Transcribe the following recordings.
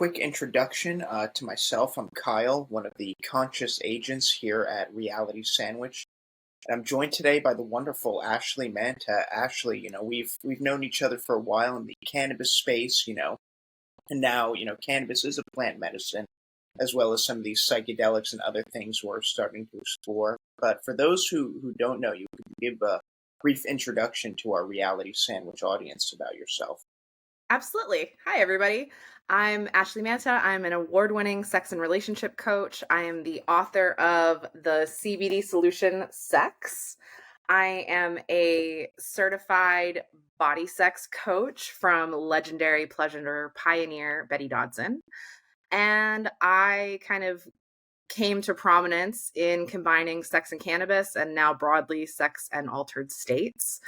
quick introduction to myself. I'm Kyle, one of the conscious agents here at Reality Sandwich. And I'm joined today by the wonderful Ashley Manta. Ashley, we've known each other for a while in the cannabis space, and now, cannabis is a plant medicine, as well as some of these psychedelics and other things we're starting to explore. But for those who don't know you, could you give a brief introduction to our Reality Sandwich audience about yourself? Absolutely. Hi, everybody. I'm Ashley Manta. I'm an award winning sex and relationship coach. I am the author of the CBD solution Sex. I am a certified body sex coach from legendary pleasure pioneer Betty Dodson. And I kind of came to prominence in combining sex and cannabis and now broadly sex and altered states.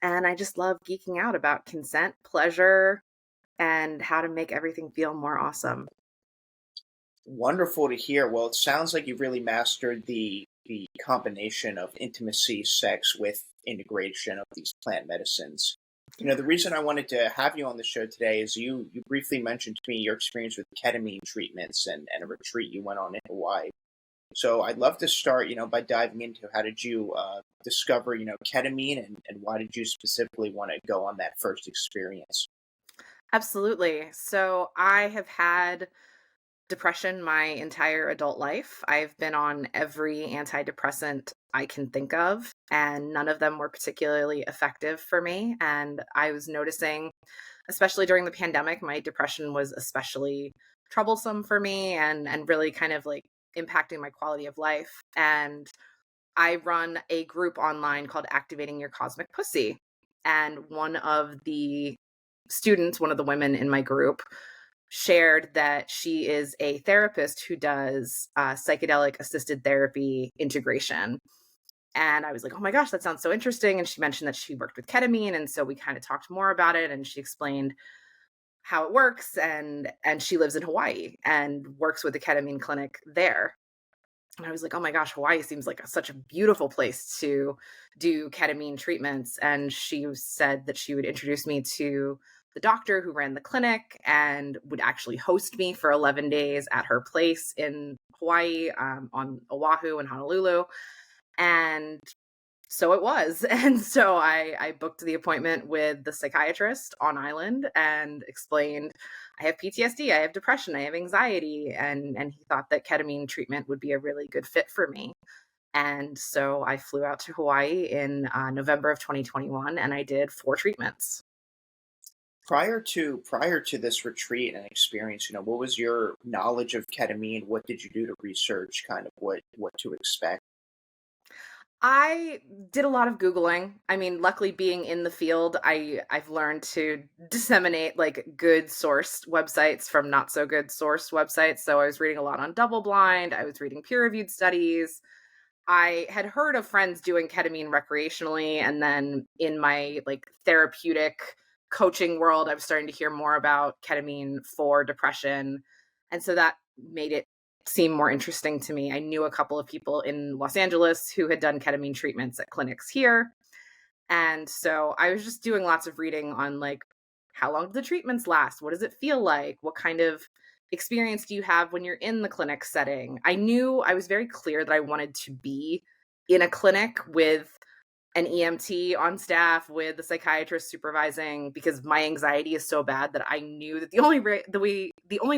And I just love geeking out about consent, pleasure, and how to make everything feel more awesome. Wonderful to hear. Well, it sounds like you've really mastered the combination of intimacy, sex with integration of these plant medicines. The reason I wanted to have you on the show today is you briefly mentioned to me your experience with ketamine treatments and a retreat you went on in Hawaii. So I'd love to start, by diving into how did you discover, ketamine and why did you specifically want to go on that first experience? Absolutely. So I have had depression my entire adult life. I've been on every antidepressant I can think of, and none of them were particularly effective for me. And I was noticing, especially during the pandemic, my depression was especially troublesome for me and really kind of like impacting my quality of life. And I run a group online called Activating Your Cosmic Pussy. And one of the students, one of the women in my group, shared that she is a therapist who does psychedelic assisted therapy integration. And I was like, oh my gosh, that sounds so interesting. And she mentioned that she worked with ketamine. And so we kind of talked more about it. And she explained how it works. And she lives in Hawaii and works with the ketamine clinic there. And I was like, oh my gosh, Hawaii seems like such a beautiful place to do ketamine treatments. And she said that she would introduce me to the doctor who ran the clinic and would actually host me for 11 days at her place in Hawaii, on Oahu and Honolulu. And so it was. And so I booked the appointment with the psychiatrist on island and explained I have PTSD, I have depression, I have anxiety. And he thought that ketamine treatment would be a really good fit for me. And so I flew out to Hawaii in November of 2021 and I did 4 treatments. Prior to this retreat and experience, what was your knowledge of ketamine? What did you do to research kind of what to expect? I did a lot of Googling. I mean, luckily being in the field, I've learned to disseminate like good sourced websites from not so good sourced websites. So I was reading a lot on double blind, I was reading peer reviewed studies. I had heard of friends doing ketamine recreationally, and then in my like therapeutic coaching world, I was starting to hear more about ketamine for depression. And so that made it seem more interesting to me. I knew a couple of people in Los Angeles who had done ketamine treatments at clinics here. And so I was just doing lots of reading on like how long do the treatments last? What does it feel like? What kind of experience do you have when you're in the clinic setting? I knew I was very clear that I wanted to be in a clinic with an EMT on staff with the psychiatrist supervising because my anxiety is so bad that I knew that the only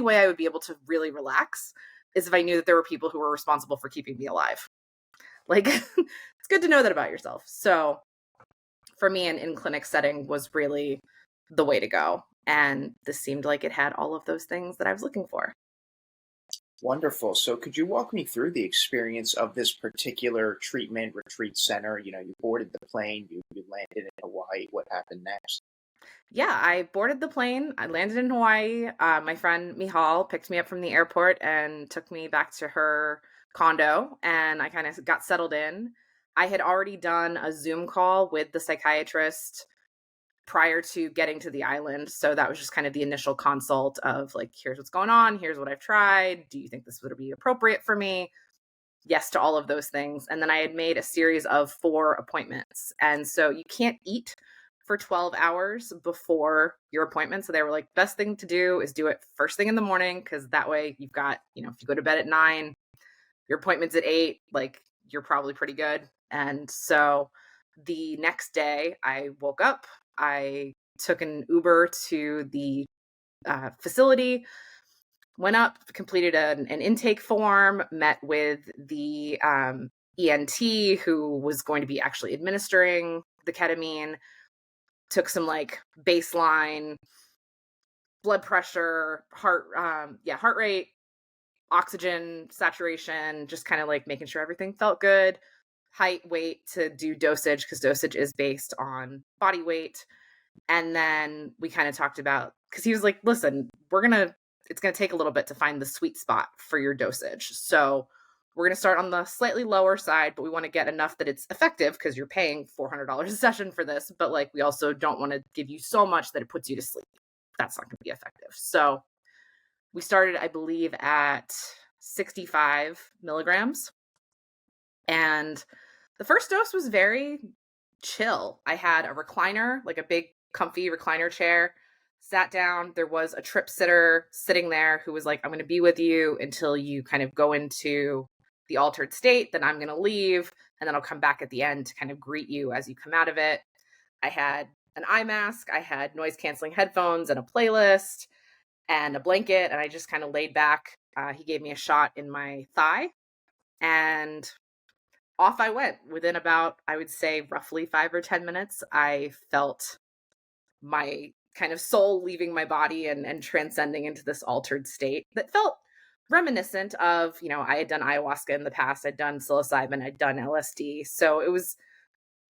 way I would be able to really relax is if I knew that there were people who were responsible for keeping me alive. Like it's good to know that about yourself. So for me, an in-clinic setting was really the way to go. And this seemed like it had all of those things that I was looking for. Wonderful. So could you walk me through the experience of this particular treatment retreat center? You boarded the plane, you landed in Hawaii. What happened next? Yeah, I boarded the plane. I landed in Hawaii. My friend Mihal picked me up from the airport and took me back to her condo, and I kind of got settled in. I had already done a Zoom call with the psychiatrist prior to getting to the island. So that was just kind of the initial consult of like, here's what's going on. Here's what I've tried. Do you think this would be appropriate for me? Yes to all of those things. And then I had made a series of 4 appointments. And so you can't eat for 12 hours before your appointment. So they were like, best thing to do is do it first thing in the morning, because that way you've got, if you go to bed at 9, your appointment's at 8, like you're probably pretty good. And so the next day I woke up, I took an Uber to the facility, went up, completed an intake form, met with the ENT who was going to be actually administering the ketamine, took some like baseline blood pressure, heart rate, oxygen saturation, just kind of like making sure everything felt good, height, weight to do dosage, because dosage is based on body weight. And then we kind of talked about, because he was like, listen, it's going to take a little bit to find the sweet spot for your dosage. So we're going to start on the slightly lower side, but we want to get enough that it's effective, because you're paying $400 a session for this. But like, we also don't want to give you so much that it puts you to sleep. That's not going to be effective. So we started, I believe, at 65 milligrams. And the first dose was very chill. I had a recliner, like a big comfy recliner chair, sat down. There was a trip sitter sitting there who was like, I'm going to be with you until you kind of go into the altered state. Then I'm going to leave. And then I'll come back at the end to kind of greet you as you come out of it. I had an eye mask. I had noise canceling headphones and a playlist and a blanket. And I just kind of laid back. He gave me a shot in my thigh, and off I went. Within about, I would say, roughly 5 or 10 minutes, I felt my kind of soul leaving my body and transcending into this altered state that felt reminiscent of, I had done ayahuasca in the past, I'd done psilocybin, I'd done LSD. So it was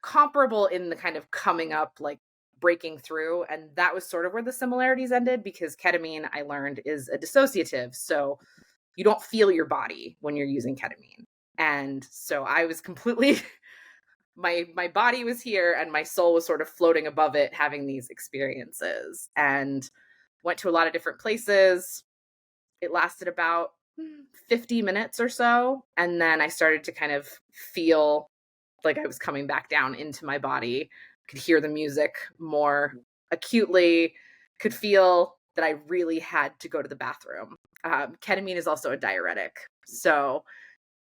comparable in the kind of coming up, like breaking through. And that was sort of where the similarities ended, because ketamine, I learned, is a dissociative. So you don't feel your body when you're using ketamine. And so I was completely, my body was here and my soul was sort of floating above it, having these experiences, and went to a lot of different places. It lasted about 50 minutes or so. And then I started to kind of feel like I was coming back down into my body, could hear the music more acutely, could feel that I really had to go to the bathroom. Ketamine is also a diuretic. So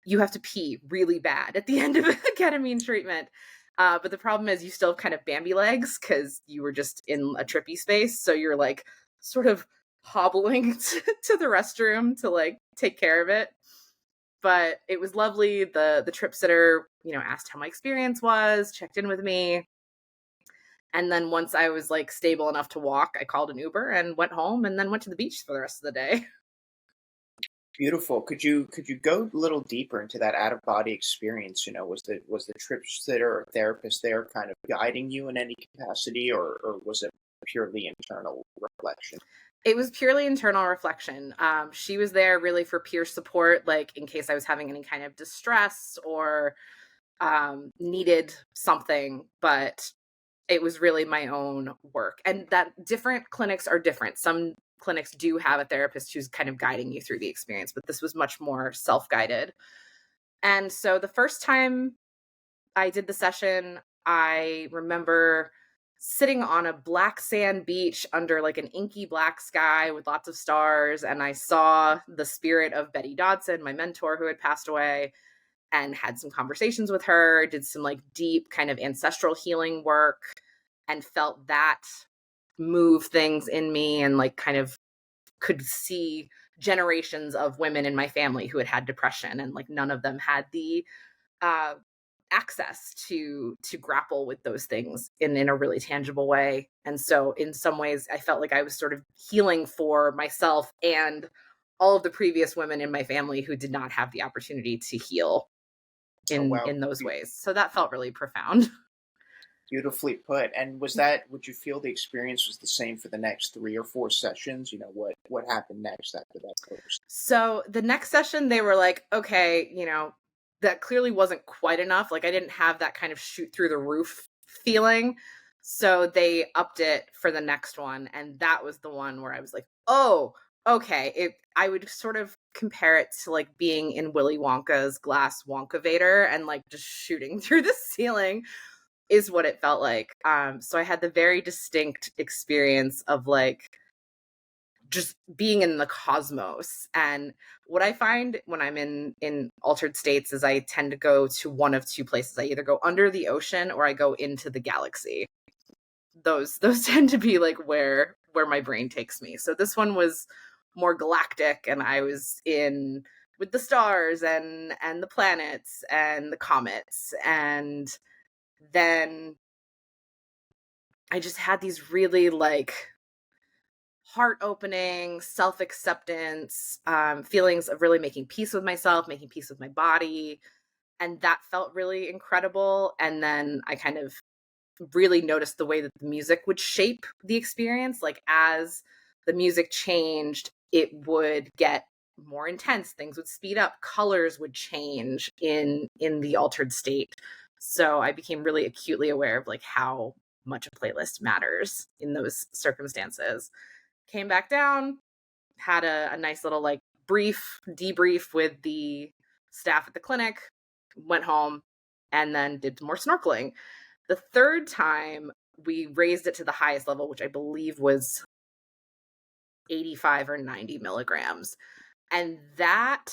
you have to pee really bad at the end of a ketamine treatment. But the problem is you still have kind of Bambi legs, because you were just in a trippy space. So you're like sort of hobbling to the restroom to like take care of it. But it was lovely. The trip sitter, asked how my experience was, checked in with me. And then once I was like stable enough to walk, I called an Uber and went home, and then went to the beach for the rest of the day. Beautiful. Could you go a little deeper into that out of body experience? Was the trip sitter or therapist there kind of guiding you in any capacity, or was it purely internal reflection? It was purely internal reflection. She was there really for peer support, like in case I was having any kind of distress or needed something, but it was really my own work. And that different clinics are different. Some clinics do have a therapist who's kind of guiding you through the experience, but this was much more self-guided. And so the first time I did the session, I remember sitting on a black sand beach under like an inky black sky with lots of stars. And I saw the spirit of Betty Dodson, my mentor who had passed away, and had some conversations with her, did some like deep kind of ancestral healing work, and felt that move things in me, and like kind of could see generations of women in my family who had had depression, and like none of them had the access to grapple with those things in a really tangible way. And so in some ways I felt like I was sort of healing for myself and all of the previous women in my family who did not have the opportunity to heal Oh wow, in those ways. So that felt really profound. beautifully put. And would you feel the experience was the same for the next 3 or 4 sessions? What happened next after that first? So the next session, they were like, okay, that clearly wasn't quite enough. Like I didn't have that kind of shoot through the roof feeling. So they upped it for the next one. And that was the one where I was like, oh, okay. I would sort of compare it to like being in Willy Wonka's glass Wonkavator and like just shooting through the ceiling. is what it felt like. So I had the very distinct experience of like just being in the cosmos. And what I find when I'm in altered states is I tend to go to one of two places. I either go under the ocean or I go into the galaxy. Those tend to be like where my brain takes me. So this one was more galactic, and I was in with the stars and the planets and the comets. And then I just had these really like heart opening, self acceptance, feelings of really making peace with myself, making peace with my body. And that felt really incredible. And then I kind of really noticed the way that the music would shape the experience. Like as the music changed, it would get more intense, things would speed up, colors would change in the altered state. So I became really acutely aware of like how much a playlist matters in those circumstances. Came back down, had a nice little like brief debrief with the staff at the clinic, went home, and then did more snorkeling. The third time, we raised it to the highest level, which I believe was 85 or 90 milligrams. And that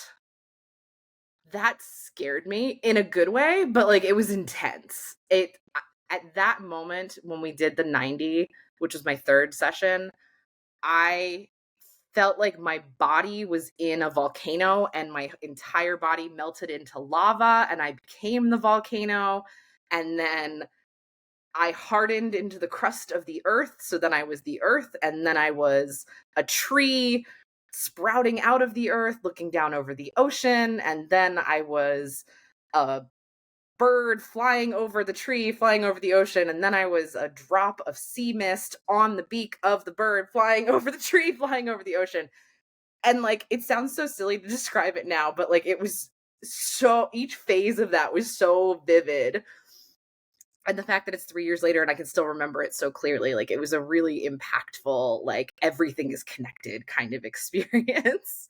scared me in a good way, but like it was intense. It at that moment when we did the 90, which was my third session, I felt like my body was in a volcano and my entire body melted into lava and I became the volcano. And then I hardened into the crust of the earth. So then I was the earth, and then I was a tree sprouting out of the earth, looking down over the ocean. And then I was a bird flying over the tree, flying over the ocean. And then I was a drop of sea mist on the beak of the bird, flying over the tree, flying over the ocean. And like, it sounds so silly to describe it now, but like, it was so, each phase of that was so vivid. And the fact that it's 3 years later and I can still remember it so clearly, like it was a really impactful, like everything is connected kind of experience.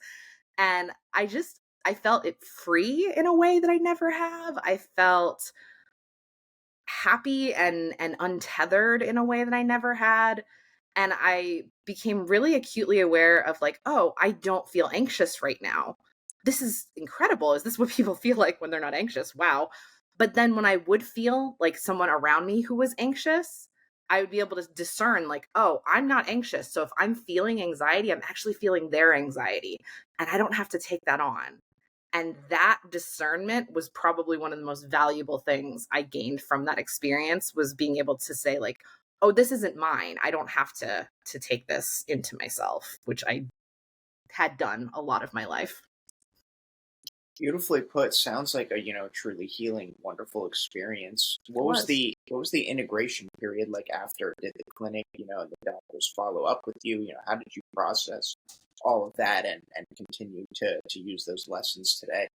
And I felt it free in a way that I never have. I felt happy and untethered in a way that I never had. And I became really acutely aware of like, oh, I don't feel anxious right now. This is incredible. Is this what people feel like when they're not anxious? Wow. But then when I would feel like someone around me who was anxious, I would be able to discern like, oh, I'm not anxious. So if I'm feeling anxiety, I'm actually feeling their anxiety. And I don't have to take that on. And that discernment was probably one of the most valuable things I gained from that experience, was being able to say like, oh, this isn't mine. I don't have to take this into myself, which I had done a lot of my life. Beautifully put. Sounds like a truly healing, wonderful experience. It was. What was the integration period like after? Did the clinic, and the doctors follow up with you? How did you process all of that and continue to use those lessons today?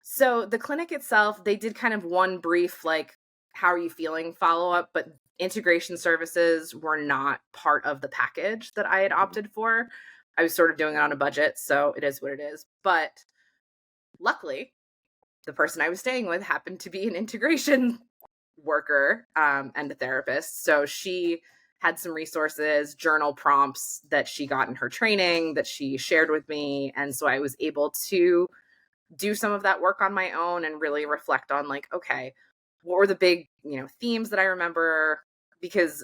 So the clinic itself, they did kind of one brief, like, how are you feeling follow up, but integration services were not part of the package that I had opted for. I was sort of doing it on a budget, so it is what it is. But luckily, the person I was staying with happened to be an integration worker and a therapist. So she had some resources, journal prompts that she got in her training that she shared with me. And so I was able to do some of that work on my own and really reflect on like, okay, what were the big, themes that I remember? Because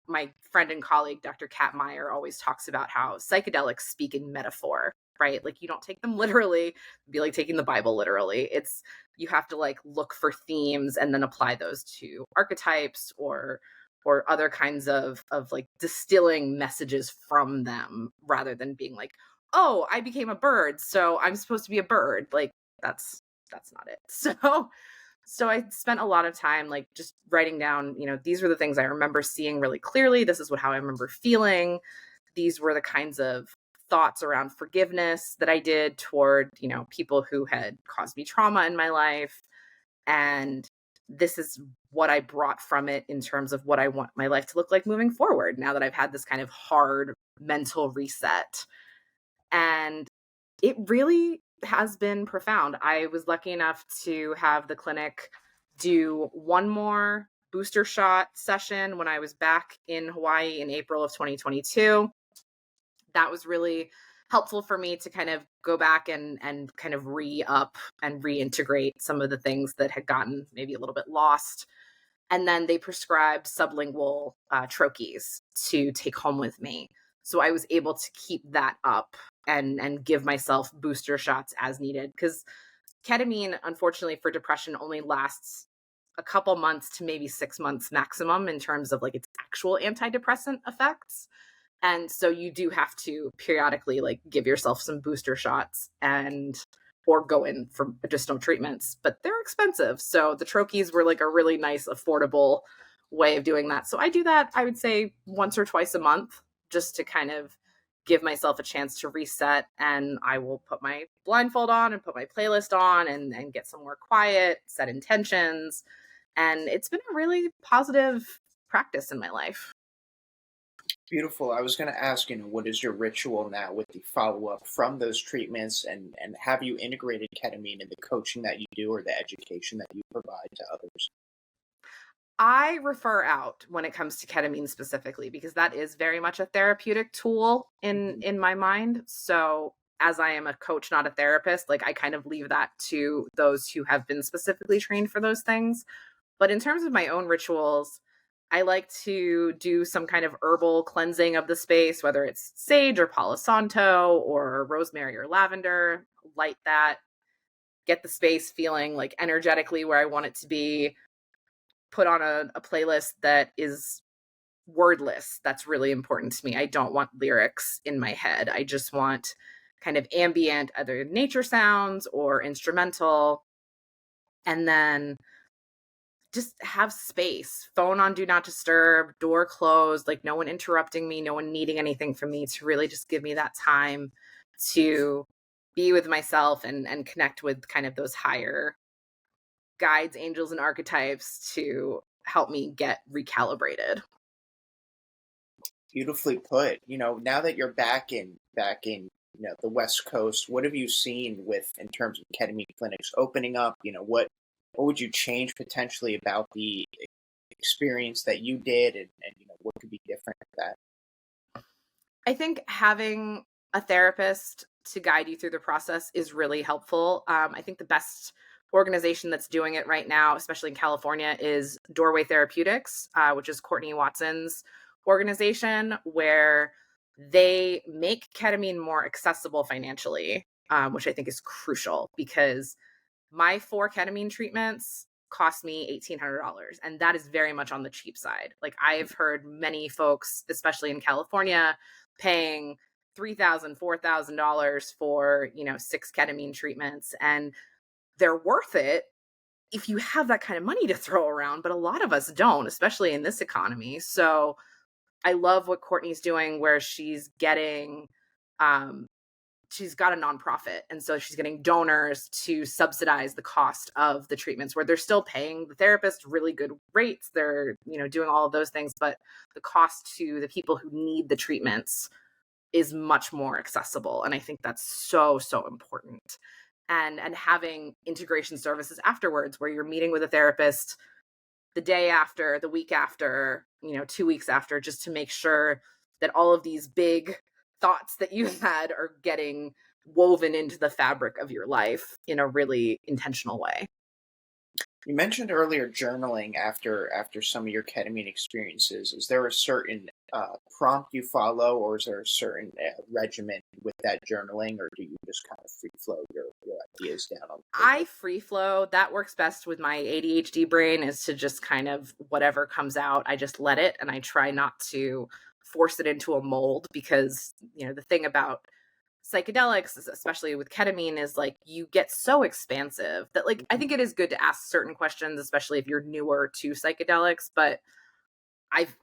my friend and colleague, Dr. Kat Meyer, always talks about how psychedelics speak in metaphor, right? Like you don't take them literally. It'd be like taking the Bible literally. It's, you have to like look for themes and then apply those to archetypes or other kinds of like distilling messages from them, rather than being like, oh, I became a bird, so I'm supposed to be a bird. Like that's not it. So I spent a lot of time like just writing down, these were the things I remember seeing really clearly. This is how I remember feeling. These were the kinds of thoughts around forgiveness that I did toward, people who had caused me trauma in my life. And this is what I brought from it in terms of what I want my life to look like moving forward, now that I've had this kind of hard mental reset. And it really has been profound. I was lucky enough to have the clinic do one more booster shot session when I was back in Hawaii in April of 2022. That was really helpful for me to kind of go back and kind of re-up and reintegrate some of the things that had gotten maybe a little bit lost. And then they prescribed sublingual troches to take home with me. So I was able to keep that up and give myself booster shots as needed, because ketamine, unfortunately, for depression only lasts a couple months to maybe 6 months maximum in terms of like its actual antidepressant effects. And so you do have to periodically like give yourself some booster shots and or go in for additional treatments, but they're expensive. So the troches were like a really nice, affordable way of doing that. So I do that, I would say, once or twice a month, just to kind of give myself a chance to reset. And I will put my blindfold on and put my playlist on and get somewhere quiet, set intentions. And it's been a really positive practice in my life. Beautiful. I was going to ask, what is your ritual now with the follow up from those treatments, and have you integrated ketamine in the coaching that you do or the education that you provide to others? I refer out when it comes to ketamine specifically, because that is very much a therapeutic tool Mhm. in my mind. So as I am a coach, not a therapist, like I kind of leave that to those who have been specifically trained for those things. But in terms of my own rituals, I like to do some kind of herbal cleansing of the space, whether it's sage or Palo Santo or rosemary or lavender. Light that, get the space feeling like energetically where I want it to be, put on a playlist that is wordless. That's really important to me. I don't want lyrics in my head. I just want kind of ambient, either nature sounds or instrumental. And then just have space. Phone on do not disturb, door closed, like no one interrupting me, no one needing anything from me, to really just give me that time to be with myself and connect with kind of those higher guides, angels, and archetypes to help me get recalibrated. Beautifully put. Now that you're back in the West Coast, what have you seen with in terms of ketamine clinics opening up? What would you change potentially about the experience that you did, and what could be different with that? I think having a therapist to guide you through the process is really helpful. I think the best organization that's doing it right now, especially in California, is Doorway Therapeutics, which is Courtney Watson's organization, where they make ketamine more accessible financially, which I think is crucial, because my 4 ketamine treatments cost me $1,800, and that is very much on the cheap side. Like I've heard many folks, especially in California, paying $3,000, $4,000 for 6 ketamine treatments, and they're worth it if you have that kind of money to throw around. But a lot of us don't, especially in this economy. So I love what Courtney's doing, where um, she's got a nonprofit, and so she's getting donors to subsidize the cost of the treatments, where they're still paying the therapist really good rates. They're doing all of those things, but the cost to the people who need the treatments is much more accessible, and I think that's so important. And having integration services afterwards, where you're meeting with a therapist the day after, the week after, 2 weeks after, just to make sure that all of these big thoughts that you had are getting woven into the fabric of your life in a really intentional way. You mentioned earlier journaling after some of your ketamine experiences. Is there a certain prompt you follow, or is there a certain regimen with that journaling, or do you just kind of free flow your ideas down on I paper? free flow. That works best with my ADHD brain, is to just kind of whatever comes out, I just let it, and I try not to force it into a mold, because, the thing about psychedelics, especially with ketamine, is like you get so expansive that, like, I think it is good to ask certain questions, especially if you're newer to psychedelics, but I've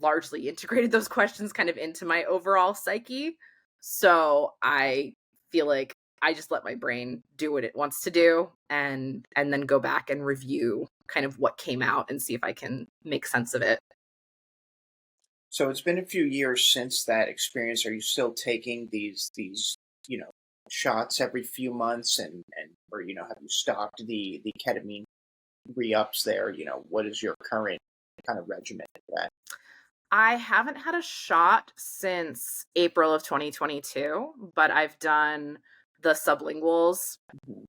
largely integrated those questions kind of into my overall psyche. So I feel like I just let my brain do what it wants to do, and then go back and review kind of what came out and see if I can make sense of it. So it's been a few years since that experience. Are you still taking these you know shots every few months, and or have you stopped the ketamine? re-ups there, what is your current kind of regimen for that? I haven't had a shot since April of 2022, but I've done the sublinguals. Mhm.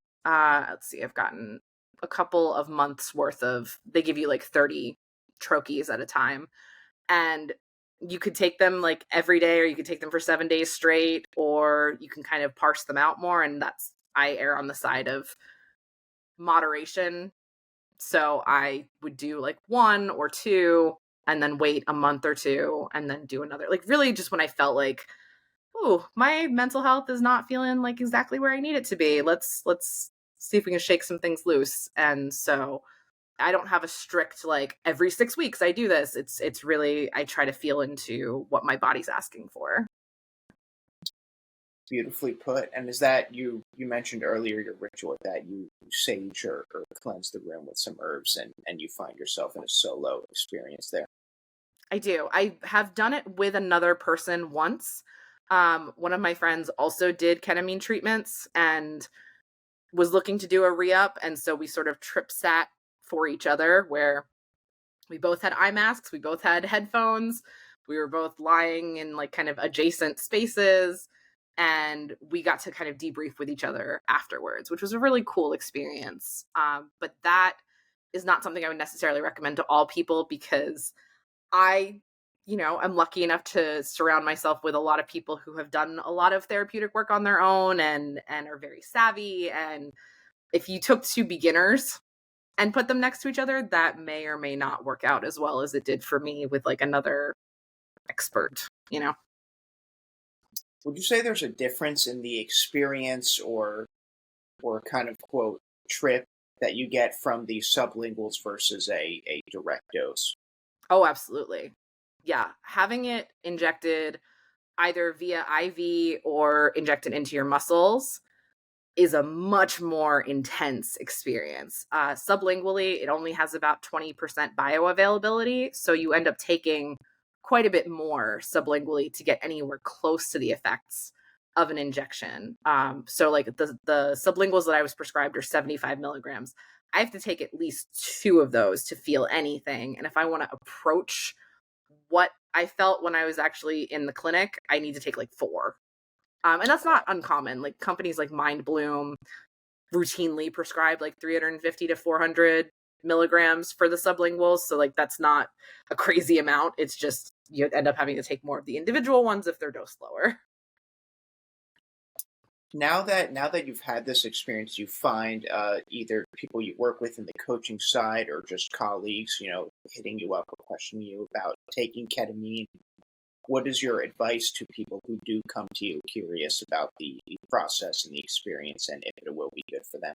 Let's see, I've gotten a couple of months worth of, they give you like 30 troches at a time. And you could take them like every day, or you could take them for 7 days straight, or you can kind of parse them out more. And I err on the side of moderation. So I would do like one or two and then wait a month or two and then do another. Like really just when I felt like, oh, my mental health is not feeling like exactly where I need it to be. Let's see if we can shake some things loose. And so I don't have a strict like every 6 weeks I do this. It's really I try to feel into what my body's asking for. Beautifully put. And is that you mentioned earlier your ritual with that you sage or cleanse the room with some herbs and you find yourself in a solo experience there. I do. I have done it with another person once. One of my friends also did ketamine treatments and was looking to do a re-up, and so we sort of trip sat for each other where we both had eye masks, we both had headphones, we were both lying in like kind of adjacent spaces, and we got to kind of debrief with each other afterwards, which was a really cool experience. But that is not something I would necessarily recommend to all people because I, I'm lucky enough to surround myself with a lot of people who have done a lot of therapeutic work on their own and are very savvy. And if you took two beginners and put them next to each other, that may or may not work out as well as it did for me with like another expert. Would you say there's a difference in the experience or kind of quote trip that you get from the sublinguals versus a direct dose? Oh, absolutely. Yeah. Having it injected either via IV or injected into your muscles is a much more intense experience. Sublingually, it only has about 20% bioavailability. So you end up taking quite a bit more sublingually to get anywhere close to the effects of an injection. So, like the sublinguals that I was prescribed are 75 milligrams. I have to take at least two of those to feel anything. And if I want to approach what I felt when I was actually in the clinic, I need to take like four. And that's not uncommon. Like companies like Mind Bloom routinely prescribe like 350 to 400 milligrams for the sublinguals. So like that's not a crazy amount. It's just you end up having to take more of the individual ones if they're dosed lower. Now that you've had this experience, you find either people you work with in the coaching side or just colleagues, hitting you up or questioning you about taking ketamine. What is your advice to people who do come to you curious about the process and the experience and if it will be good for them?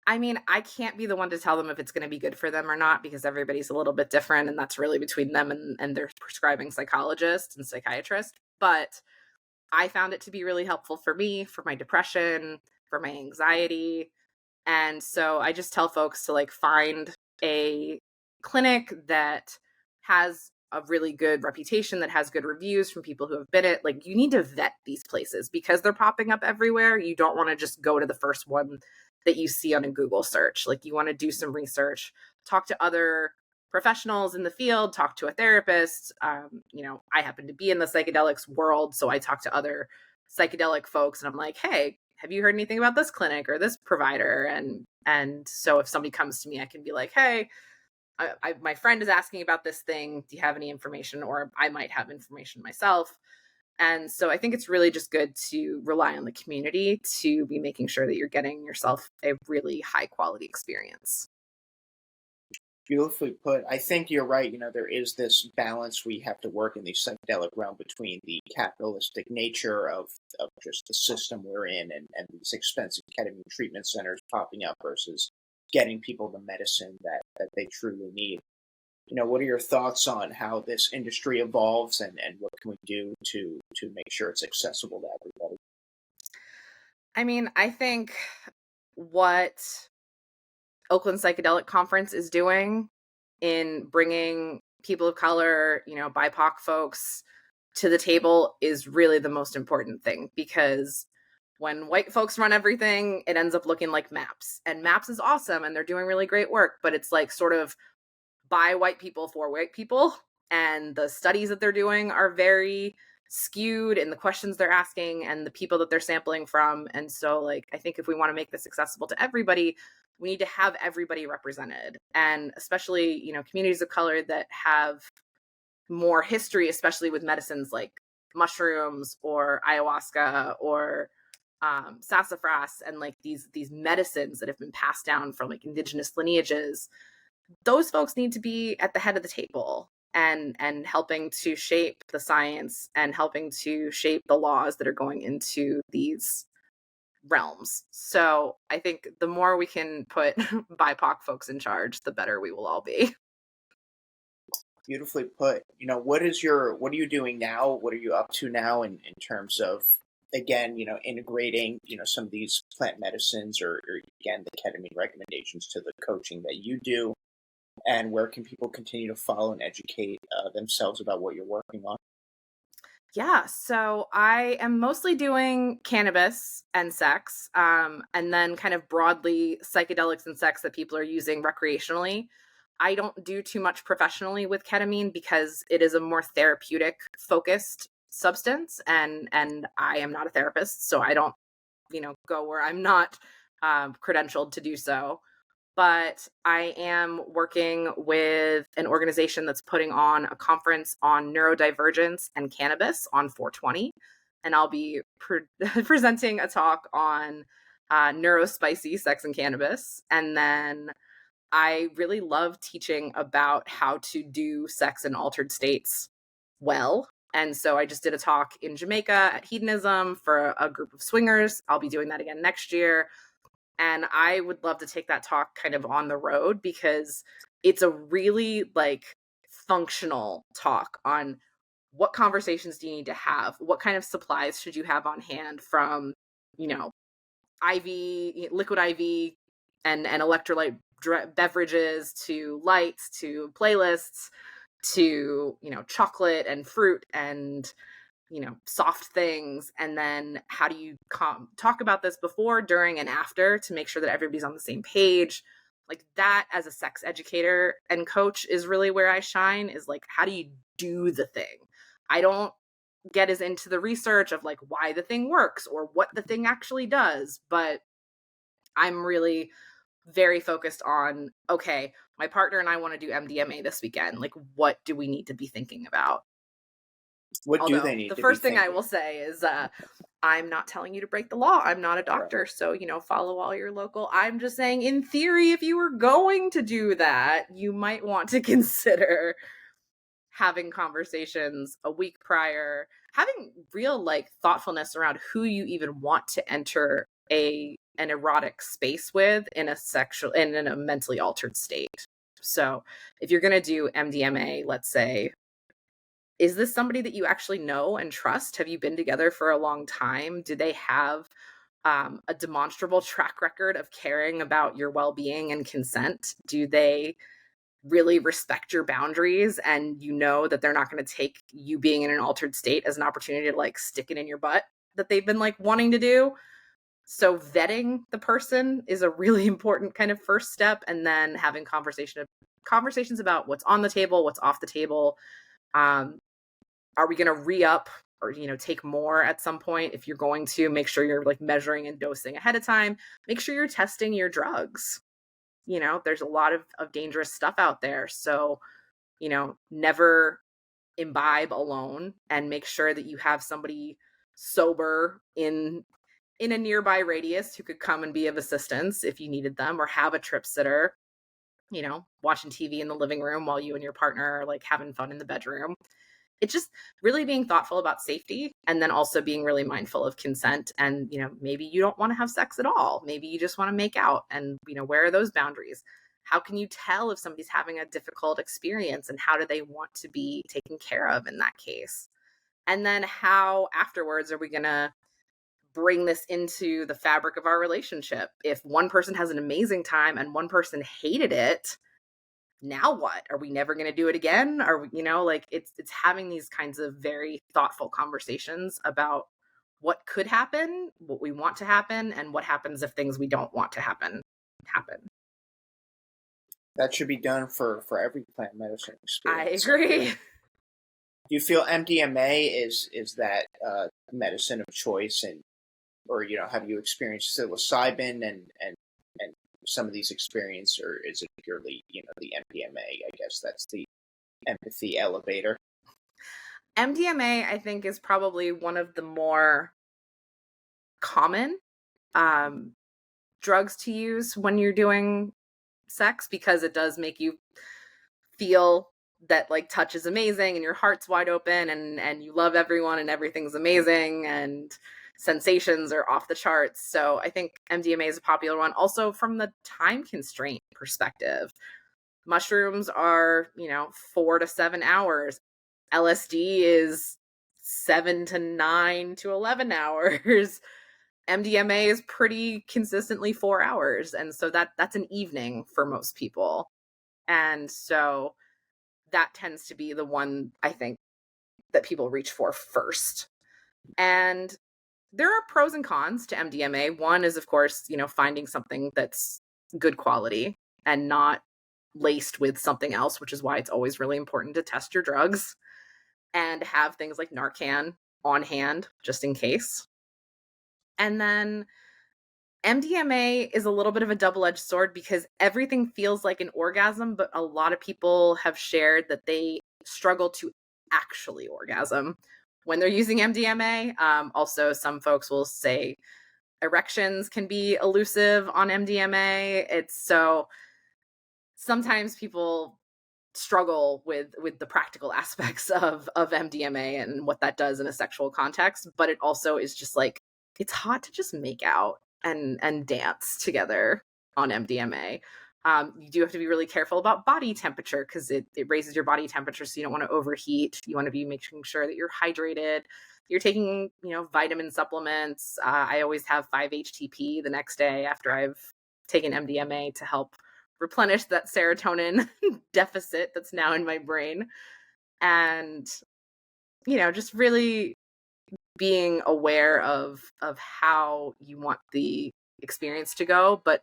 I mean, I can't be the one to tell them if it's going to be good for them or not because everybody's a little bit different and that's really between them and their prescribing psychologist and psychiatrist. But I found it to be really helpful for me, for my depression, for my anxiety. And so I just tell folks to like find a clinic that has a really good reputation, that has good reviews from people who have been it. Like you need to vet these places because they're popping up everywhere. You don't want to just go to the first one that you see on a Google search. Like you want to do some research, talk to other professionals in the field, talk to a therapist. I happen to be in the psychedelics world, so I talk to other psychedelic folks and I'm like, hey, have you heard anything about this clinic or this provider? And so if somebody comes to me, I can be like, hey, my friend is asking about this thing. Do you have any information? Or I might have information myself. And so I think it's really just good to rely on the community to be making sure that you're getting yourself a really high quality experience. Beautifully put. I think you're right. There is this balance we have to work in the psychedelic realm between the capitalistic nature of just the system we're in and these expensive ketamine treatment centers popping up versus getting people the medicine that they truly need. What are your thoughts on how this industry evolves and what can we do to make sure it's accessible to everybody? I mean, I think what Oakland Psychedelic Conference is doing in bringing people of color, BIPOC folks to the table is really the most important thing because when white folks run everything, it ends up looking like MAPS. And MAPS is awesome and they're doing really great work, but it's like sort of by white people for white people. And the studies that they're doing are very skewed in the questions they're asking and the people that they're sampling from. And so, like, I think if we want to make this accessible to everybody, we need to have everybody represented. And especially, you know, communities of color that have more history, especially with medicines like mushrooms or ayahuasca or sassafras, and like these medicines that have been passed down from like indigenous lineages. Those folks need to be at the head of the table and helping to shape the science and helping to shape the laws that are going into these realms. So I think the more we can put BIPOC folks in charge, the better we will all be. Beautifully put. What are you doing now? What are you up to now in terms of, again, integrating, some of these plant medicines or again, the ketamine recommendations to the coaching that you do? And where can people continue to follow and educate themselves about what you're working on? Yeah, so I am mostly doing cannabis and sex, and then kind of broadly psychedelics and sex that people are using recreationally. I don't do too much professionally with ketamine because it is a more therapeutic focused substance, and I am not a therapist, so I don't, go where I'm not credentialed to do so. But I am working with an organization that's putting on a conference on neurodivergence and cannabis on 420. And I'll be presenting a talk on neurospicy sex and cannabis. And then I really love teaching about how to do sex in altered states well. And so I just did a talk in Jamaica at Hedonism for a group of swingers. I'll be doing that again next year. And I would love to take that talk kind of on the road because it's a really like functional talk on what conversations do you need to have? What kind of supplies should you have on hand, from, IV, liquid IV and electrolyte beverages to lights to playlists to, chocolate and fruit and soft things. And then how do you talk about this before, during, and after to make sure that everybody's on the same page? Like that, as a sex educator and coach, is really where I shine, is like, how do you do the thing? I don't get as into the research of like why the thing works or what the thing actually does, but I'm really very focused on, okay, my partner and I want to do MDMA this weekend. Like, what do we need to be thinking about? What do they Although need the to be first thing I thinking? will say is I'm not telling you to break the law. I'm not a Right. doctor. So, follow all your local. I'm just saying, in theory, if you were going to do that, you might want to consider having conversations a week prior, having real like thoughtfulness around who you even want to enter an erotic space with in a mentally altered state. So if you're going to do MDMA, let's say, is this somebody that you actually know and trust? Have you been together for a long time? Do they have a demonstrable track record of caring about your well-being and consent? Do they really respect your boundaries, and that they're not going to take you being in an altered state as an opportunity to like stick it in your butt that they've been like wanting to do? So vetting the person is a really important kind of first step, and then having conversations about what's on the table, what's off the table. Are we going to re-up or take more at some point? If you're going to, make sure you're like measuring and dosing ahead of time. Make sure you're testing your drugs. There's a lot of dangerous stuff out there, so never imbibe alone, and make sure that you have somebody sober in a nearby radius who could come and be of assistance if you needed them, or have a trip sitter, watching TV in the living room while you and your partner are like having fun in the bedroom. It's just really being thoughtful about safety, and then also being really mindful of consent. And, maybe you don't want to have sex at all. Maybe you just want to make out, and, where are those boundaries? How can you tell if somebody's having a difficult experience, and how do they want to be taken care of in that case? And then how afterwards are we going to bring this into the fabric of our relationship? If one person has an amazing time and one person hated it, now what? Are we never going to do it again? Are we, like, it's having these kinds of very thoughtful conversations about what could happen, what we want to happen, and what happens if things we don't want to happen. That should be done for every plant medicine I experience. agree. Do you feel MDMA is that medicine of choice, and or have you experienced psilocybin and some of these experiences, or is it purely the MDMA? I guess that's the empathy elevator. MDMA, I think, is probably one of the more common um, drugs to use when you're doing sex, because it does make you feel that like touch is amazing and your heart's wide open and you love everyone and everything's amazing and sensations are off the charts. So I think MDMA is a popular one. Also, from the time constraint perspective, mushrooms are 4 to 7 hours. LSD is 7 to 9 to 11 hours. MDMA is pretty consistently 4 hours, and so that's an evening for most people. And so that tends to be the one, I think, that people reach for first. And there are pros and cons to MDMA. One is, of course, finding something that's good quality and not laced with something else, which is why it's always really important to test your drugs and have things like Narcan on hand just in case. And then MDMA is a little bit of a double-edged sword because everything feels like an orgasm, but a lot of people have shared that they struggle to actually orgasm when they're using MDMA. Also, some folks will say erections can be elusive on MDMA. It's so sometimes people struggle with the practical aspects of MDMA and what that does in a sexual context, but it also is just like it's hot to just make out and dance together on MDMA. You do have to be really careful about body temperature because it raises your body temperature, so you don't want to overheat. You want to be making sure that you're hydrated. You're taking, vitamin supplements. I always have 5-HTP the next day after I've taken MDMA to help replenish that serotonin deficit that's now in my brain. And, just really being aware of how you want the experience to go, but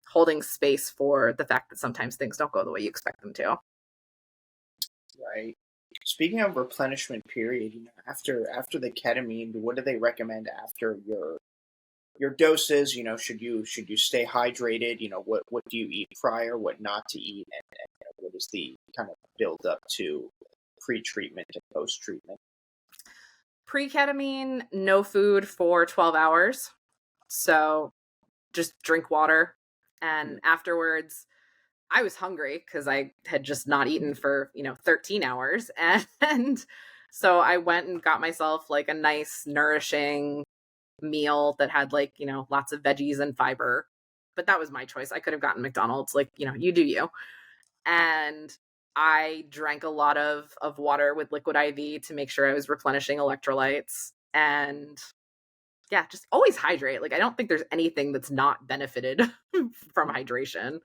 holding space for the fact that sometimes things don't go the way you expect them to. Right. Speaking of replenishment period, after the ketamine, what do they recommend after your doses? Should you stay hydrated? What do you eat prior? What not to eat? And what is the kind of build up to pre-treatment and post-treatment? Pre-ketamine, no food for 12 hours. So just drink water. And afterwards, I was hungry because I had just not eaten for, 13 hours. And so I went and got myself like a nice, nourishing meal that had like, lots of veggies and fiber. But that was my choice. I could have gotten McDonald's, like, you do you. And I drank a lot of water with liquid IV to make sure I was replenishing electrolytes. And yeah, just always hydrate. Like, I don't think there's anything that's not benefited from hydration.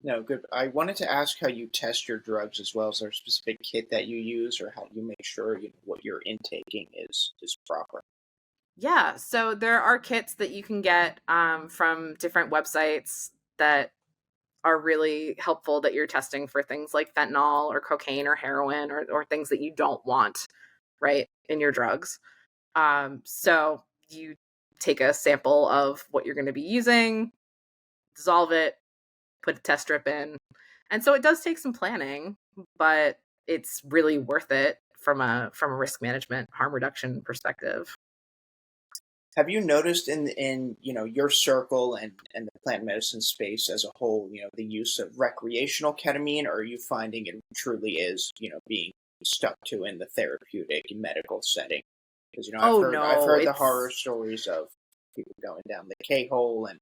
No, good. I wanted to ask how you test your drugs as well. Is there a specific kit that you use, or how do you make sure what you're intaking is proper? Yeah, so there are kits that you can get from different websites that are really helpful that you're testing for things like fentanyl or cocaine or heroin or things that you don't want, right, in your drugs. So you take a sample of what you're going to be using, dissolve it, put a test strip in. And so it does take some planning, but it's really worth it from a risk management, harm reduction perspective. Have you noticed in your circle and the plant medicine space as a whole, the use of recreational ketamine, or are you finding it truly is being stuck to in the therapeutic and medical setting? Because Oh I've no, heard the horror it's stories of people going down the K hole, and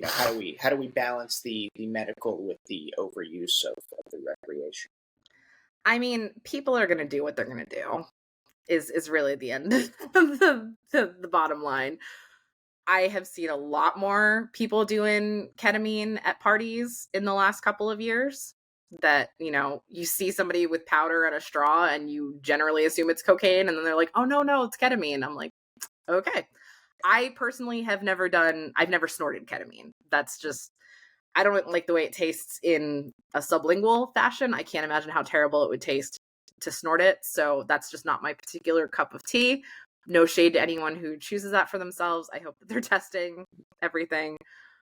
how do we balance the medical with the overuse of the recreation? I mean, people are going to do what they're going to do. Is really the end of the bottom line. I have seen a lot more people doing ketamine at parties in the last couple of years. that, you see somebody with powder and a straw and you generally assume it's cocaine, and then they're like, oh, no, it's ketamine. I'm like, okay. I personally I've never snorted ketamine. That's just, I don't like the way it tastes in a sublingual fashion. I can't imagine how terrible it would taste to snort it. So that's just not my particular cup of tea. No shade to anyone who chooses that for themselves. I hope that they're testing everything.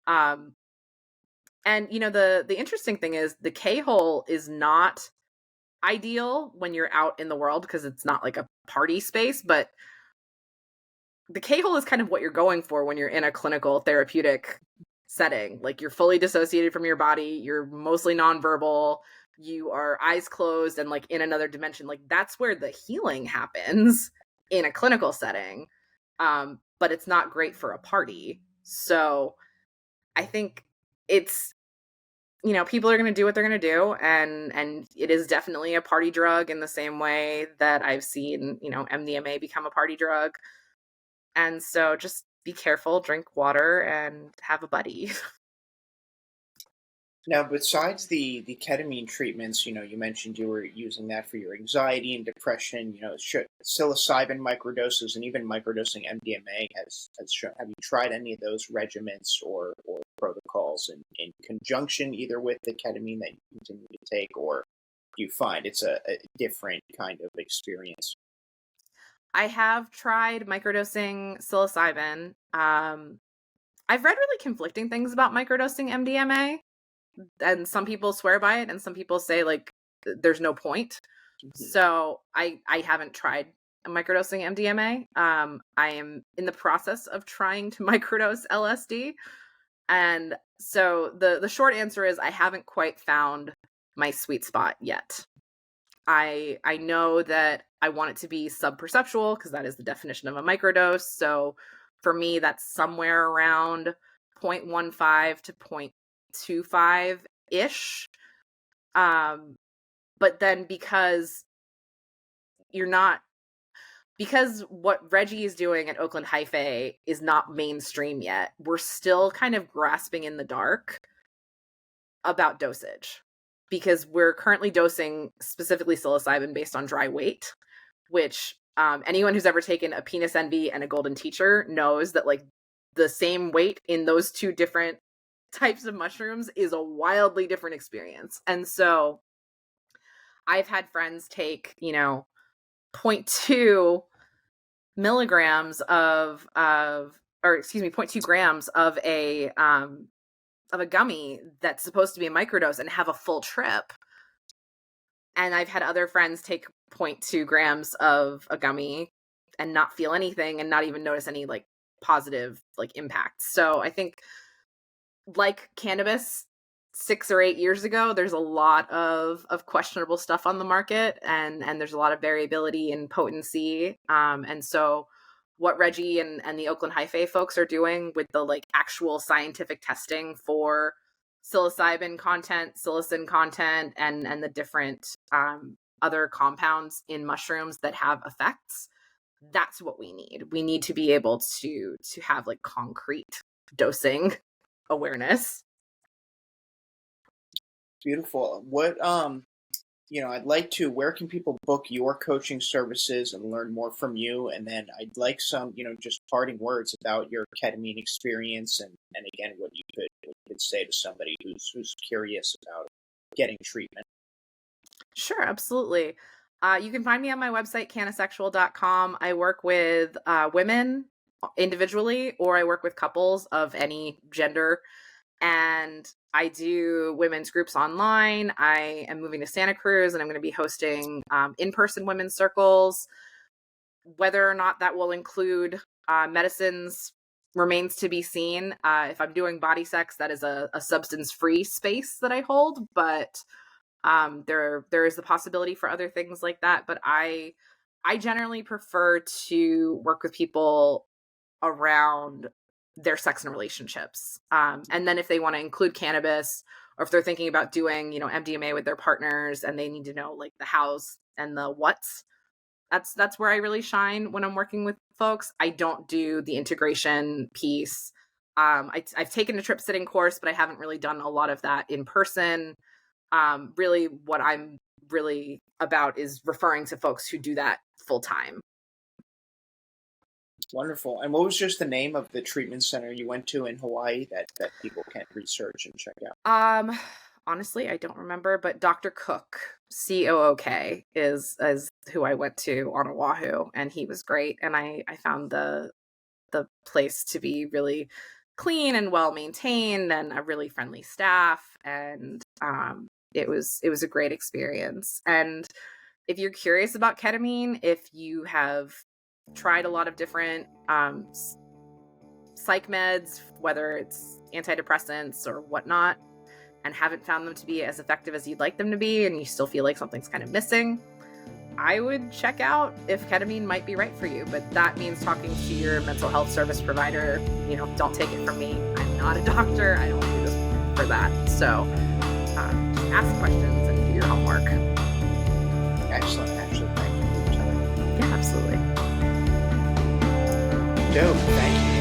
Um, and the interesting thing is the K-hole is not ideal when you're out in the world because it's not like a party space, but the K-hole is kind of what you're going for when you're in a clinical therapeutic setting. Like, you're fully dissociated from your body, you're mostly nonverbal, you are eyes closed and like in another dimension. Like, that's where the healing happens in a clinical setting. But it's not great for a party. So I think it's, people are going to do what they're going to do, and it is definitely a party drug in the same way that I've seen, MDMA become a party drug. And so just be careful, drink water, and have a buddy. Now, besides the ketamine treatments, you mentioned you were using that for your anxiety and depression. Psilocybin microdoses and even microdosing MDMA has shown. Have you tried any of those regimens or protocols in conjunction either with the ketamine that you continue to take, or do you find it's a different kind of experience? I have tried microdosing psilocybin. I've read really conflicting things about microdosing MDMA, and some people swear by it, and some people say like there's no point. Mhm. So I haven't tried microdosing MDMA. I am in the process of trying to microdose LSD, and so the short answer is I haven't quite found my sweet spot yet. I know that I want it to be subperceptual because that is the definition of a microdose. So for me, that's somewhere around 0.15 to 0.25 ish. But then because what Reggie is doing at Oakland Hyphae is not mainstream yet, we're still kind of grasping in the dark about dosage, because we're currently dosing specifically psilocybin based on dry weight, which anyone who's ever taken a penis envy and a golden teacher knows that like the same weight in those two different types of mushrooms is a wildly different experience. And so I've had friends take, zero point 0.2 milligrams or excuse me, 0.2 grams of a gummy that's supposed to be a microdose and have a full trip. And I've had other friends take 0.2 grams of a gummy and not feel anything and not even notice any like positive like impacts. So I think, like cannabis 6 or 8 years ago, there's a lot of questionable stuff on the market, and there's a lot of variability in potency. And so what Reggie and the Oakland Hyphae folks are doing with the like actual scientific testing for psilocybin content, psilocin content, and the different other compounds in mushrooms that have effects, that's what we need. We need to be able to have like concrete dosing awareness. Beautiful. I'd like to, where can people book your coaching services and learn more from you? And then I'd like some, just parting words about your ketamine experience, and again, what you could say to somebody who's curious about getting treatment. Sure, absolutely. You can find me on my website, canasexual.com. I work with women individually, or I work with couples of any gender, and I do women's groups online. I am moving to Santa Cruz, and I'm going to be hosting in-person women's circles. Whether or not that will include medicines remains to be seen. If I'm doing body sex, that is a substance-free space that I hold, but there is the possibility for other things like that. But I generally prefer to work with people around their sex and relationships. And then if they want to include cannabis, or if they're thinking about doing, MDMA with their partners and they need to know like the hows and the whats, that's where I really shine when I'm working with folks. I don't do the integration piece. I've taken a trip sitting course, but I haven't really done a lot of that in person. Really, what I'm really about is referring to folks who do that full time. Wonderful. And what was just the name of the treatment center you went to in Hawaii that people can research and check out? Um, Honestly, I don't remember, but Dr. Cook, Cook, is who I went to on Oahu, and he was great. And I found the place to be really clean and well maintained, and a really friendly staff, and it was a great experience. And if you're curious about ketamine, if you have tried a lot of different psych meds, whether it's antidepressants or whatnot, and haven't found them to be as effective as you'd like them to be, and you still feel like something's kind of missing, I would check out if ketamine might be right for you. But that means talking to your mental health service provider. Don't take it from me. I'm not a doctor. I don't do this for that. So just ask questions and do your homework. Excellent. Actually, thank you for telling me. Yeah, absolutely. Dope. Thank you.